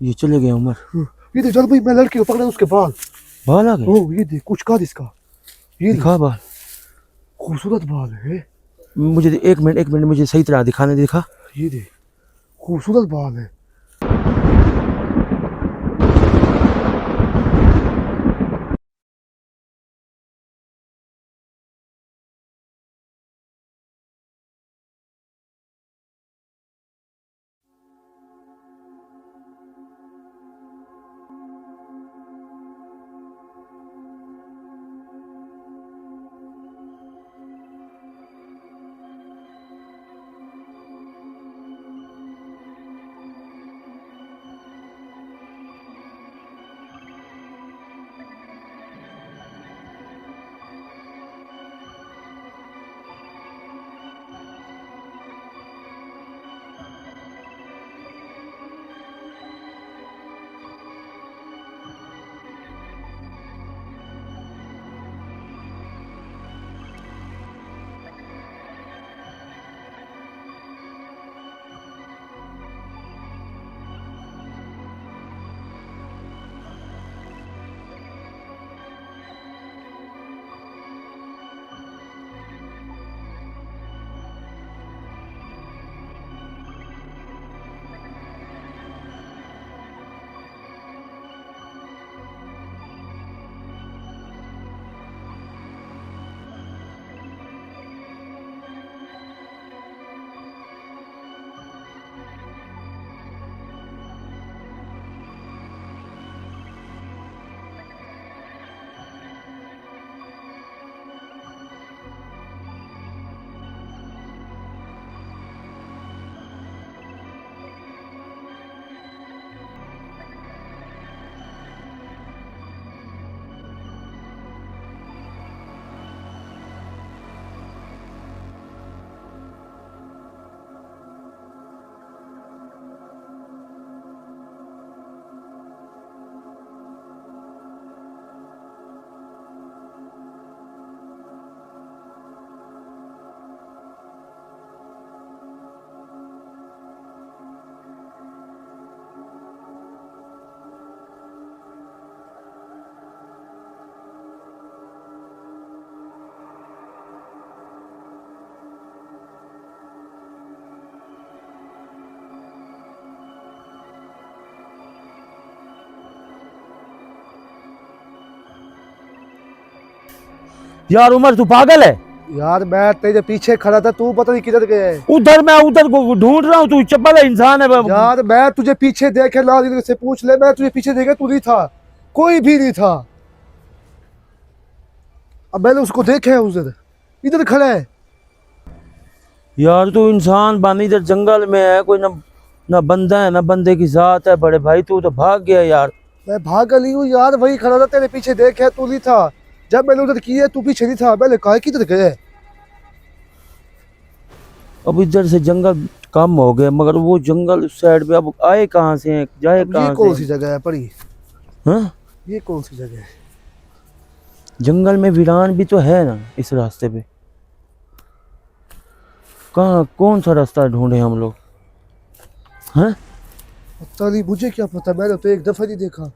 ये चले गए उमर। ये देख चल भाई, मैं लड़की को पकड़ा, उसके बाल बाल आ गए। ओ ये देख कुछ का इसका, ये दिखा बाल। खूबसूरत बाल है। मुझे एक मिनट मुझे सही तरह दिखाने दिखा। ये देख खूबसूरत बाल है। यार उमर तू पागल है। यार मैं तेरे पीछे खड़ा था, तू पता नहीं किधर गया है। उधर मैं उधर ढूंढ रहा हूँ, तू चप्पल इंसान है। यार मैं तुझे पीछे देखे, लाल से पूछ ले, मैं तुझे पीछे देखे, तू नहीं था, कोई भी नहीं था। अब मैंने उसको देखा है, उधर इधर खड़ा है। यार तू इंसान बानी, इधर जंगल में है, कोई ना ना बंदा है ना बंदे की जात है। बड़े भाई तू तो भाग गया यार। मैं भाग गई हूँ यार, वही खड़ा था, तेरे पीछे देखा है, तू नहीं था। जब मैंने उधर किया तू पीछे नहीं था, मैंने कहा किधर गया है। अब इधर से जंगल कम हो गए, मगर वो जंगल उस साइड पे अब आए कहाँ से हैं, जाए अब ये कहाँ कौन से। सी जगह है परी, हाँ, ये कौन सी जगह है। जंगल में वीरान भी तो है ना इस रास्ते पे। कहाँ कौन सा रास्ता ढूंढे हम लोग। हाँ, पता नहीं, मुझे क्या पता, मैंने तो एक दफा नहीं देखा।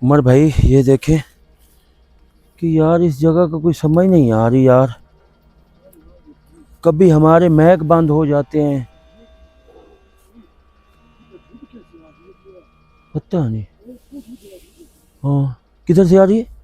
उमर भाई ये देखे कि यार इस जगह का कोई समझ नहीं आ रही यार। कभी हमारे महक बंद हो जाते हैं, पता नहीं। हाँ, किधर से आ रही है?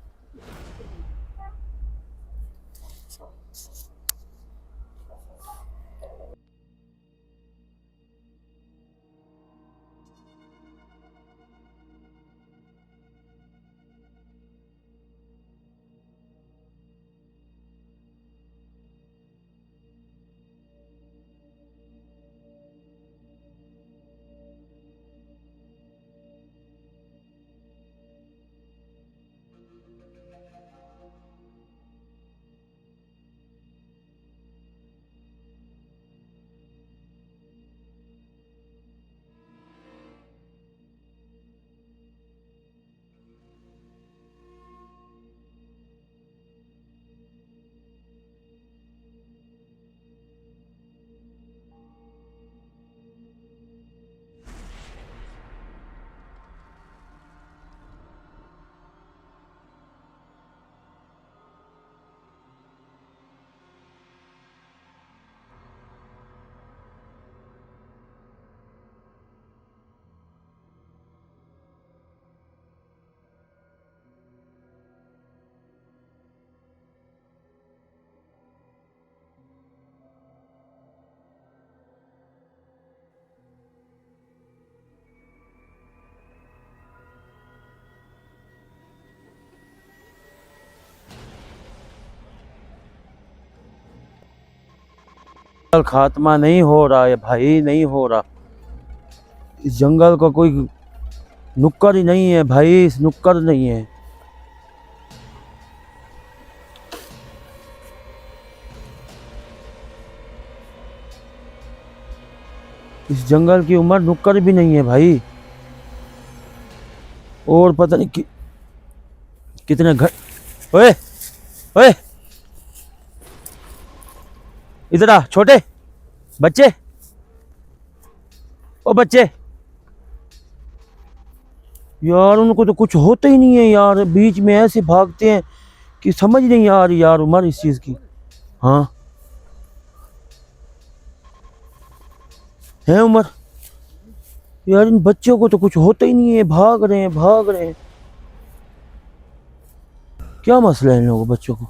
खात्मा नहीं हो रहा है भाई, नहीं हो रहा। इस जंगल का कोई नुक्कड़ ही नहीं है भाई, इस नुक्कड़ नहीं है। इस जंगल की उम्र नुक्कड़ भी नहीं है भाई। और पता नहीं कितने घर। ओए ओए, इधर आ छोटे बच्चे, ओ बच्चे। यार उनको तो कुछ होता ही नहीं है यार, बीच में ऐसे भागते हैं कि समझ नहीं आ रही यार उमर इस चीज की। हाँ है उमर, यार इन बच्चों को तो कुछ होता ही नहीं है, भाग रहे हैं भाग रहे हैं। क्या मसला है इन लोगों बच्चों को?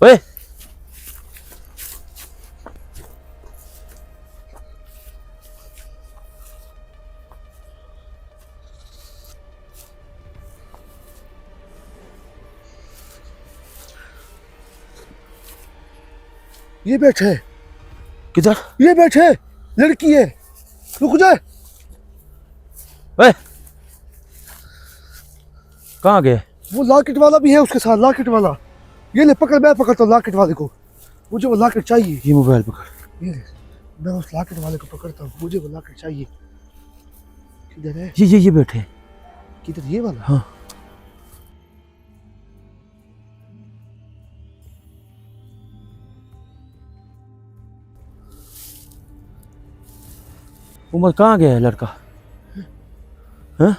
ओए ये बैठे, किधर? ये बैठे, लड़की है। रुक जाए। ओए कहाँ गए? वो लॉकेट वाला भी है उसके साथ, लॉकेट वाला। ये ले पकड़, मैं पकड़ता हूँ लॉकेट वाले को। मुझे वो लॉकेट चाहिए। ये मोबाइल पकड़। ये मैं उस लॉकेट वाले को पकड़ता हूँ, मुझे वो लॉकेट चाहिए। किधर है? ये बैठे। किधर? ये वाला? हाँ उमर कहाँ गया है लड़का? हाँ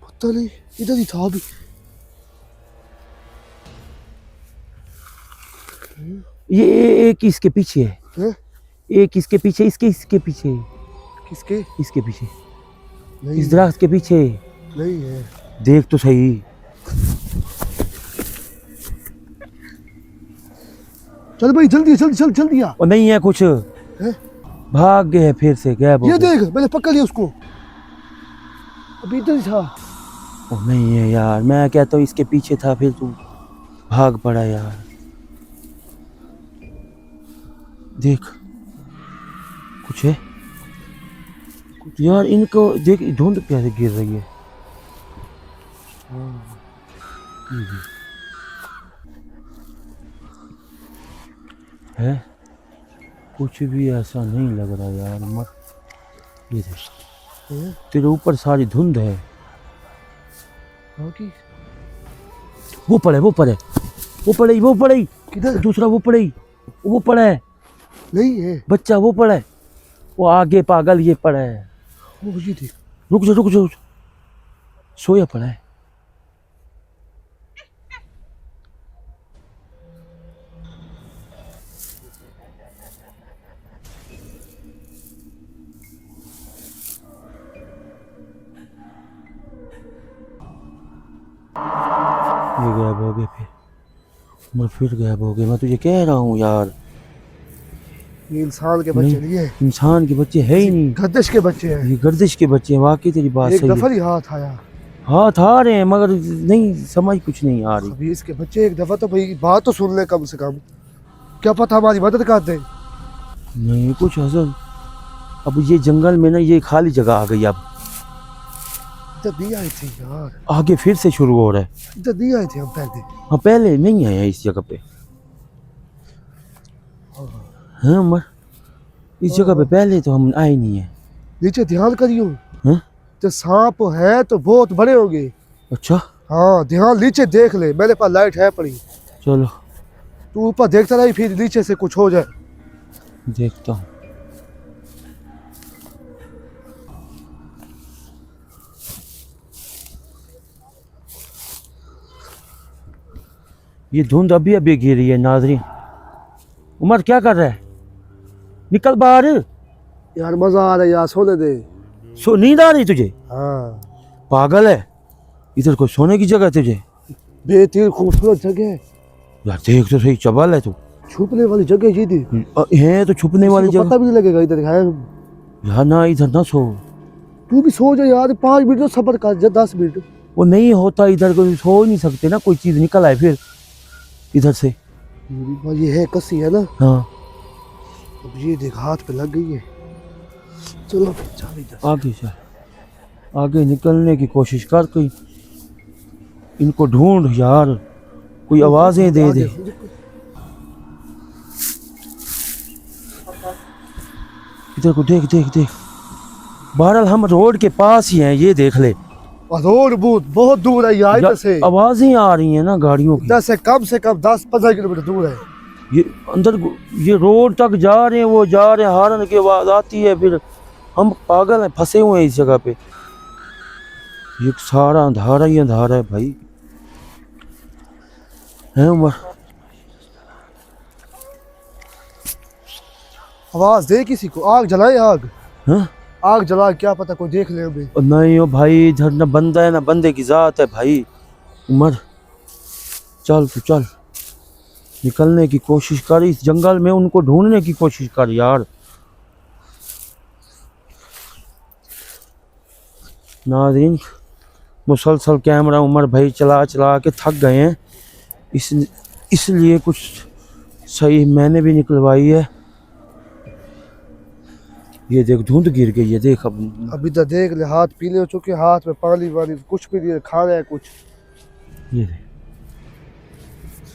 पता नहीं, इधर ही था अभी। ये किसके पीछे है? हैं? एक इसके पीछे, इसके पीछे, किसके? इसके पीछे, नहीं, इस दरख्त के पीछे। नहीं है। देख तो सही। चल भाई जल्दी जल्दी जल्दी जल्दी आ। और नहीं है कुछ, हैं? भाग गए फिर से, गैब हो ये गए। देख, मैंने पकड़ लिया उसको, अभी इधर ही था। ओ नहीं है यार, मैं कहता हूँ इसके पीछे था, फिर तू भाग पड़ा यार। देख कुछ है यार, इनको देख धुंध कैसे गिर रही है। है कुछ भी ऐसा नहीं लग रहा यार मत। ये देख तेरे ऊपर सारी धुंध है। हाँ की? वो पड़े किधर? दूसरा वो पड़ा है नहीं है। बच्चा, वो पड़ा है, वो आगे पागल ये पड़ा है। वो ये देख। रुक जा सोया पड़ा है। ये गायब हो गए फिर गायब हो गए। मैं तुझे कह रहा हूँ यार, ये इंसान के बच्चे नहीं है, इंसान के बच्चे है ही नहीं, गर्दिश के बच्चे हैं। ये गर्दिश के बच्चे हैं। वाकई तेरी बात एक सही दफा है। ही हाथ आया, हाथ आ रहे हैं मगर नहीं समझ कुछ नहीं आ रही। अभी इसके बच्चे एक दफा तो भाई बात तो सुन ले कम से कम, क्या पता हमारी मदद कर दे। नहीं कुछ हसन, अब ये जंगल में ना ये खाली जगह आ गई। अब इधर नहीं आए थे यार, आगे फिर से शुरू हो रहा है। इधर नहीं आए थे हम पहले। हाँ पहले नहीं आया इस जगह पे। हाँ उमर, इस जगह पे पहले तो हम आए नहीं है। नीचे ध्यान करियो, हाँ? तो सांप है तो बहुत बड़े होंगे। अच्छा हाँ ध्यान, नीचे देख ले, मेरे पास लाइट है पड़ी। चलो तू ऊपर देखता रही, फिर नीचे से कुछ हो जाए। देखता हूँ। ये धुंध अभी अभी गिर रही है नाज़रीन। उमर क्या कर रहा है? निकल बाहर। यार मजा आ रहा है यार, सोने दे। सो नींद आ रही तुझे? हाँ पागल है, इधर कोई सोने की जगह है तुझे? बेहतरीन खूबसूरत जगह है, यार देख तो सही, चबल है तू। छुपने वाली जगह ये थी, है तो छुपने वाली किसी को जगह। पता भी नहीं लगेगा इधर है। यार ना इधर ना सो। तू भी सो जा यार, 5 मिनट तो सब्र कर जा, 10 मिनट। वो नहीं होता इधर, कोई सो नहीं सकते ना, कोई चीज निकल आए फिर इधर से। ये है कसी है ना। हाँ अब ये देख हाथ पे लग गई है। चलो फिर चल इधर से। आगे चल, आगे निकलने की कोशिश कर, कोई इनको ढूंढ यार, कोई आवाजें दे दे। इधर को देख देख देख। बहरहाल हम रोड के पास ही हैं, ये देख ले। रोड बहुत दूर है यार इधर से। आवाजें आ रही हैं ना गाड़ियों की। इधर से कम 10-15 किलोमीटर दूर है। ये अंदर ये रोड तक जा रहे हैं, वो जा रहे हैं, हारन की आवाज आती है, फिर हम पागल हैं, फंसे हुए हैं इस जगह पे। ये सारा अंधारा ही अंधारा है भाई। है उमर? आवाज दे किसी को, आग जलाए आग। हाँ? आग जला, क्या पता कोई देख ले अभी। नहीं ओ भाई, इधर न बंदा है ना बंदे की जात है भाई। उमर चल तू चल, निकलने की कोशिश कर इस जंगल में, उनको ढूंढने की कोशिश कर यार। नाज़रीन, मुसलसल कैमरा उमर भाई चला चला के थक गए हैं, इसलिए कुछ सही मैंने भी निकलवाई है। ये देख धुंध गिर गई है, देख अब। अभी तो देख ले, हाथ पीले हो चुके, हाथ में पानी वानी कुछ भी नहीं, खा रहा है कुछ। ये देख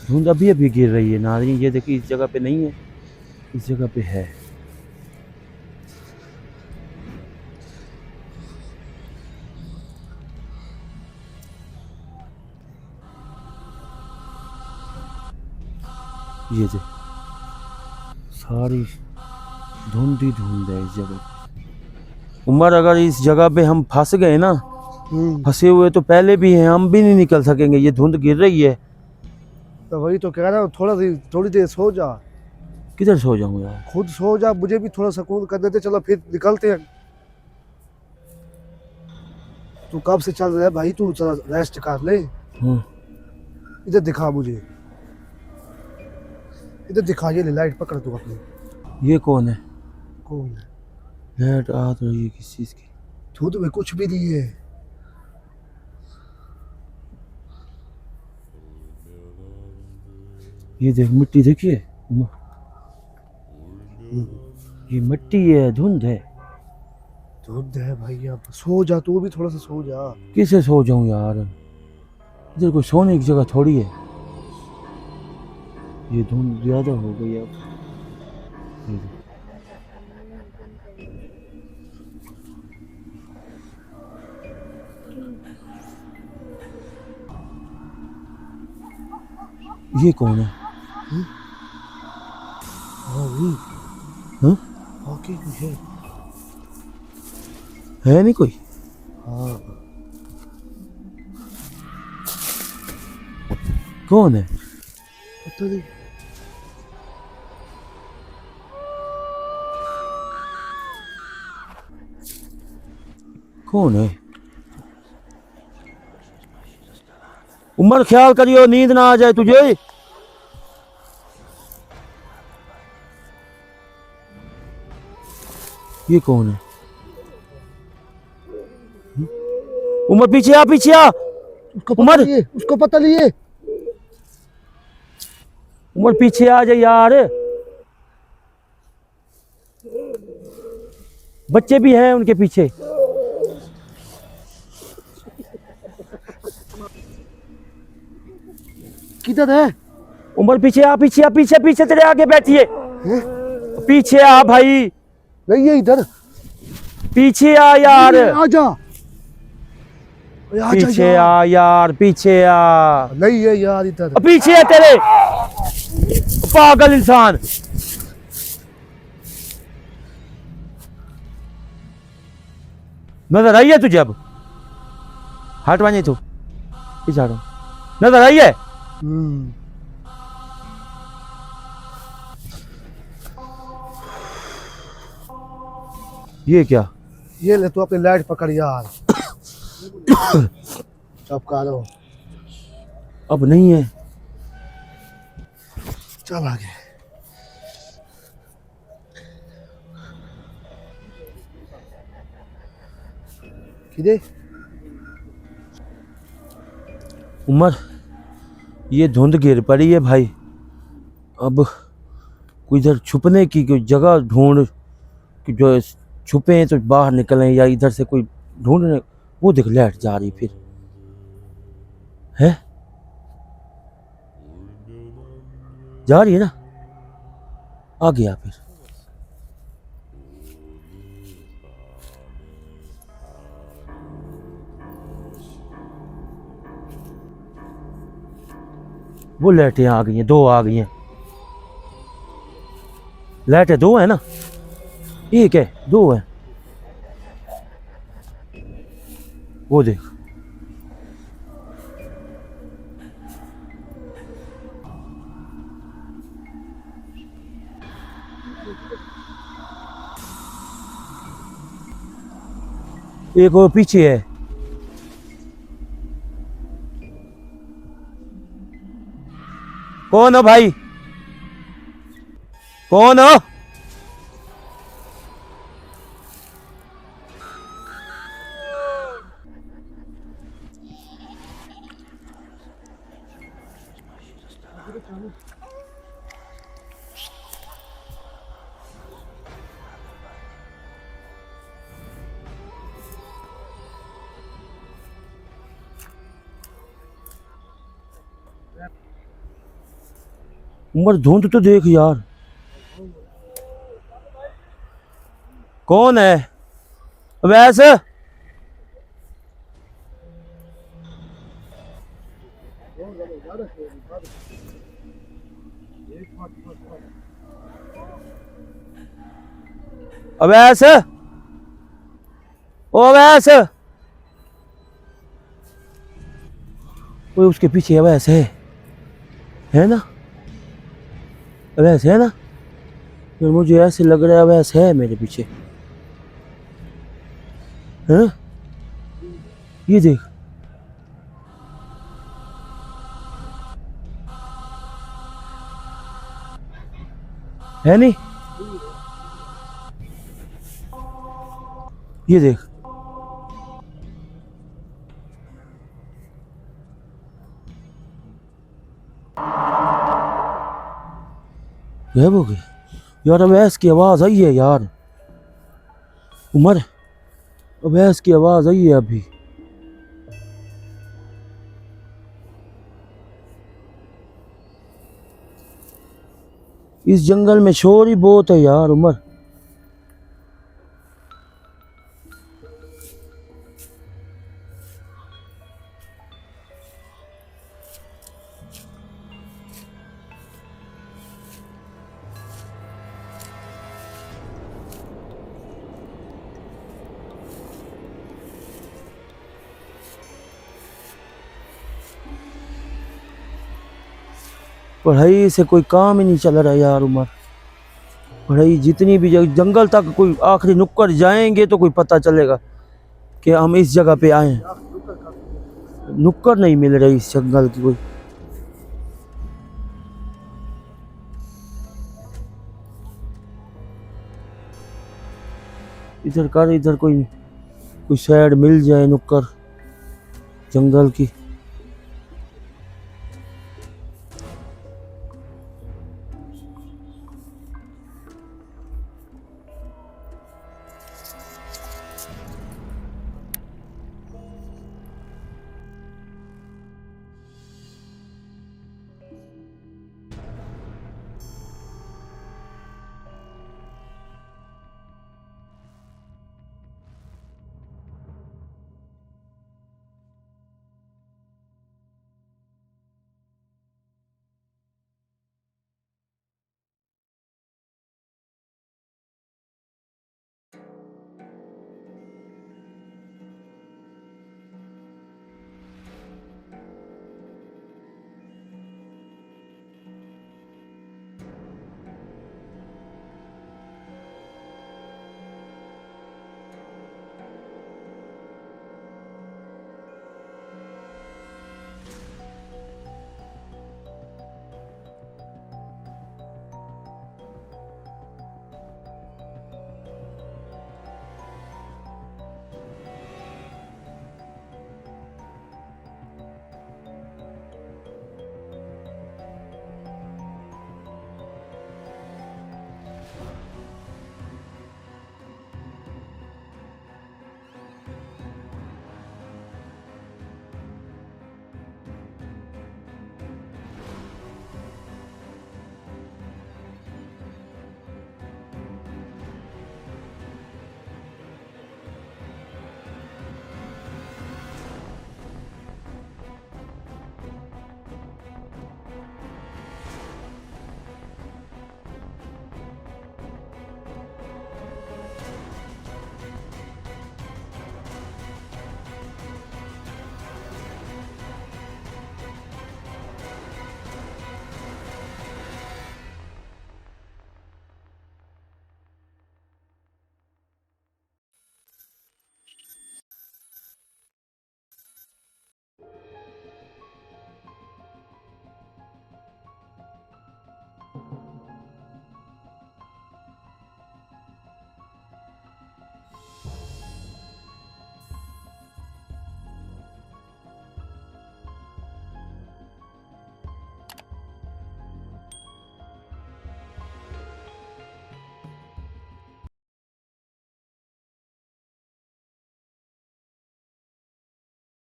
धुंध अभी अभी गिर रही है नाज़रीन। ये देखिए इस जगह पे नहीं है, इस जगह पे है। ये देख सारी धुंध ही धुंध है इस जगह। उमर अगर इस जगह पे हम फंस गए ना, फंसे हुए तो पहले भी हैं, हम भी नहीं निकल सकेंगे। ये धुंध गिर रही है। तो वही तो कह रहा हूँ, थोड़ी देर सो जा। किधर सो जाऊं यार? खुद सो जा, मुझे भी थोड़ा सुकून कर देते। चलो फिर निकलते हैं। तू कब से चल रहा है भाई, तू चला रेस्ट कर ले। इधर दिखा मुझे, इधर दिखा, ये ले लाइट पकड़ तू अपनी। ये कौन है? कौन है? लाइट आ तो रही है किस चीज की? धुंध में कुछ भी नहीं है। ये देख मिट्टी देखिए, ये मिट्टी है, धुंध है। धुंध है भाई, अब सो जा, तू भी थोड़ा सा सो जा। किसे सो जाऊं यार, इधर कोई सोने की जगह थोड़ी है। ये धुंध ज्यादा हो गई अब। ये देख। ये कौन है? हाँ? बाकी कुछ है? है नहीं कोई? हाँ। कौन है? पता नहीं। कौन है? उमर ख्याल करियो नींद ना आ जाए तुझे। ये कौन है? उमर पीछे आ, पीछे आ। उमर उसको पता लिए। उमर पीछे आ जा यार, बच्चे भी हैं उनके पीछे। किधर है? उमर पीछे आ, पीछे आ, पीछे पीछे तेरे आगे बैठी है। पीछे आ भाई, नहीं है इधर। पीछे आ यार, आजा। पीछे आ यार, पीछे आ। नहीं है यार इधर। पीछे है तेरे, पागल इंसान। नजर आई है तुझे अब? हटवा नहीं तू, पीछे हटो। नजर आई है? ये क्या? ये ले तू अपनी लाइट पकड़ यार। चपका दो। अब नहीं है। चल आगे। किधर? उमर ये धुंध गिर पड़ी है भाई, अब कोई इधर छुपने की कोई जगह ढूंढ कि जो छुपे तो बाहर निकलें, या इधर से कोई ढूंढने। वो देख लाइट जा रही फिर है, जा रही है ना, आ गया फिर। वो लाइटें आ गई हैं, दो आ गई हैं। लाइटें दो है ना, एक है दो है। वो देख, एक वो पीछे है। कौन हो भाई, कौन हो? उमर धुंध तो देख यार, कौन है वैसे? अवैस, ओ अवैस, वो उसके पीछे अवैस है ना? अवैस है ना? तो मुझे ऐसे लग रहा है अवैस है मेरे पीछे। हैं? ये देख, है नहीं? ये देख, गायब हो गई यार। अवैस की आवाज आई है यार, उमर अवैस की आवाज आई है अभी। इस जंगल में शोर ही बहुत है यार उमर। पढ़ाई से कोई काम ही नहीं चल रहा यार उमर। पढ़ाई जितनी भी जंगल तक कोई आखिरी नुक्कड़ जाएंगे तो कोई पता चलेगा कि हम इस जगह पे आए हैं। नुक्कड़ नहीं मिल रही इस जंगल की कोई। इधर कोई साइड मिल जाए नुक्कड़ जंगल की।